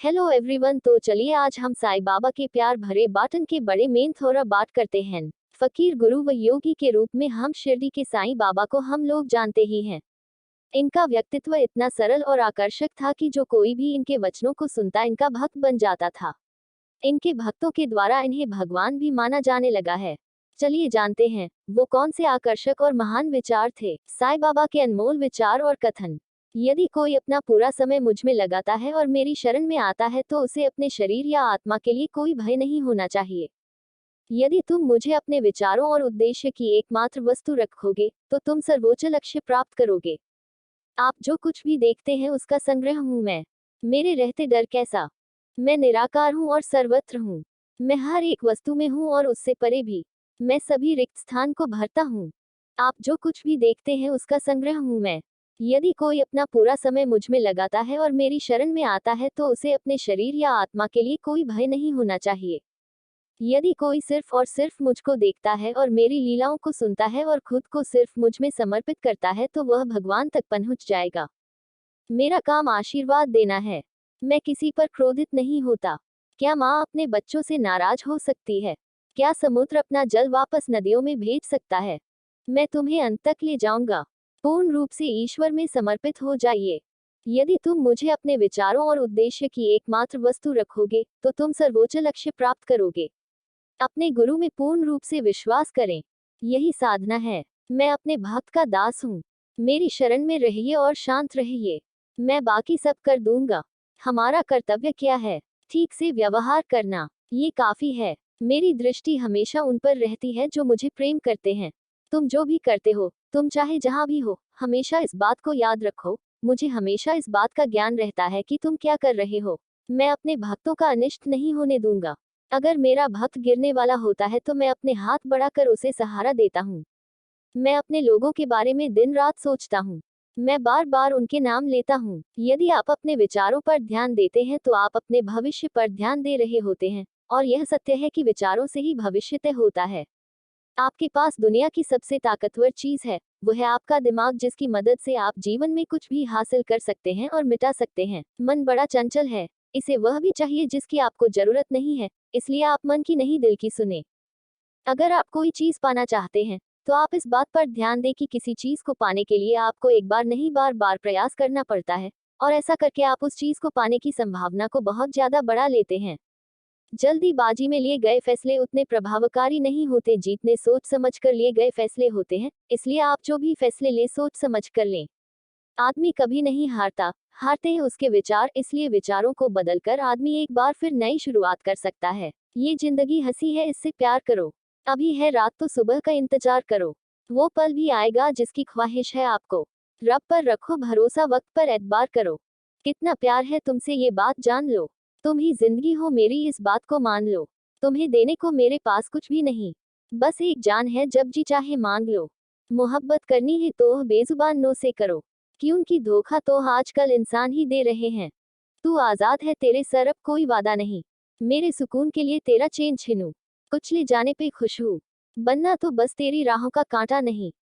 Hello everyone, तो चलिए आज हम साईं बाबा के प्यार भरे बाटन के बड़े मेन थोड़ा बात करते हैं। फकीर गुरु व योगी के रूप में हम शिरडी के साईं बाबा को हम लोग जानते ही हैं। इनका व्यक्तित्व इतना सरल और आकर्षक था कि जो कोई भी इनके वचनों को सुनता इनका भक्त बन जाता था। इनके भक्तों के द्वारा इन्हें भगवान भी माना जाने लगा है। चलिए जानते हैं वो कौन से आकर्षक और महान विचार थे। साईं बाबा के अनमोल विचार और कथन। यदि कोई अपना पूरा समय मुझ में लगाता है और मेरी शरण में आता है तो उसे अपने शरीर या आत्मा के लिए कोई भय नहीं होना चाहिए। यदि तुम मुझे अपने विचारों और उद्देश्य की एकमात्र वस्तु रखोगे तो तुम सर्वोच्च लक्ष्य प्राप्त करोगे। आप जो कुछ भी देखते हैं उसका संग्रह हूं मैं। मेरे रहते डर कैसा। मैं निराकार हूं और सर्वत्र हूं। मैं हर एक वस्तु में हूं और उससे परे भी। मैं सभी रिक्त स्थान को भरता हूं। आप जो कुछ भी देखते हैं उसका संग्रह हूं मैं। यदि कोई अपना पूरा समय मुझ में लगाता है और मेरी शरण में आता है तो उसे अपने शरीर या आत्मा के लिए कोई भय नहीं होना चाहिए। यदि कोई सिर्फ और सिर्फ मुझको देखता है और मेरी लीलाओं को सुनता है और खुद को सिर्फ मुझ में समर्पित करता है तो वह भगवान तक पहुंच जाएगा। मेरा काम आशीर्वाद देना है। मैं किसी पर क्रोधित नहीं होता। क्या माँ अपने बच्चों से नाराज हो सकती है? क्या समुद्र अपना जल वापस नदियों में भेज सकता है? मैं तुम्हें अंत तक ले जाऊंगा। पूर्ण रूप से ईश्वर में समर्पित हो जाइए। यदि तुम मुझे अपने विचारों और उद्देश्य की एकमात्र वस्तु रखोगे तो तुम सर्वोच्च लक्ष्य प्राप्त करोगे। अपने गुरु में पूर्ण रूप से विश्वास करें। यही साधना है। मैं अपने भक्त का दास हूँ। मेरी शरण में रहिए और शांत रहिए। मैं बाकी सब कर दूंगा। हमारा कर्तव्य क्या है? ठीक से व्यवहार करना। ये काफी है। मेरी दृष्टि हमेशा उन पर रहती है जो मुझे प्रेम करते हैं। तुम जो भी करते हो, तुम चाहे जहां भी हो, हमेशा इस बात को याद रखो। मुझे हमेशा इस बात का ज्ञान रहता है कि तुम क्या कर रहे हो। मैं अपने भक्तों का अनिष्ट नहीं होने दूंगा। अगर मेरा भक्त गिरने वाला होता है तो मैं अपने हाथ बढ़ाकर उसे सहारा देता हूँ। मैं अपने लोगों के बारे में दिन रात सोचता हूँ। मैं बार बार उनके नाम लेता हूँ। यदि आप अपने विचारों पर ध्यान देते हैं तो आप अपने भविष्य पर ध्यान दे रहे होते हैं। और यह सत्य है कि विचारों से ही भविष्य तय होता है। आपके पास दुनिया की सबसे ताकतवर चीज है, वो है आपका दिमाग, जिसकी मदद से आप जीवन में कुछ भी हासिल कर सकते हैं और मिटा सकते हैं। मन बड़ा चंचल है। इसे वह भी चाहिए जिसकी आपको जरूरत नहीं है, इसलिए आप मन की नहीं दिल की सुने। अगर आप कोई चीज पाना चाहते हैं तो आप इस बात पर ध्यान दें कि किसी चीज को पाने के लिए आपको एक बार नहीं बार बार प्रयास करना पड़ता है। और ऐसा करके आप उस चीज को पाने की संभावना को बहुत ज्यादा बढ़ा लेते हैं। जल्दीबाजी में लिए गए फैसले उतने प्रभावकारी नहीं होते जितने सोच समझ कर लिए गए फैसले होते हैं, इसलिए आप जो भी फैसले ले सोच समझ कर लें। आदमी कभी नहीं हारता, हारते हैं उसके विचार, इसलिए विचारों को बदलकर आदमी एक बार फिर नई शुरुआत कर सकता है। ये जिंदगी हंसी है, इससे प्यार करो। अभी है रात तो सुबह का इंतजार करो। वो पल भी आएगा जिसकी ख्वाहिश है आपको। रब पर रखो भरोसा, वक्त पर एतबार करो। कितना प्यार है तुमसे ये बात जान लो। तुम ही जिंदगी हो मेरी, इस बात को मान लो। तुम्हें देने को मेरे पास कुछ भी नहीं, बस एक जान है, जब जी चाहे मांग लो। मोहब्बत करनी है तो बेजुबान नो से करो, क्योंकि धोखा तो आजकल इंसान ही दे रहे हैं। तू आजाद है, तेरे सर अब कोई वादा नहीं। मेरे सुकून के लिए तेरा चैन छीनूं, कुचले जाने पे खुश हूँ। बनना तो बस तेरी राहों का कांटा नहीं।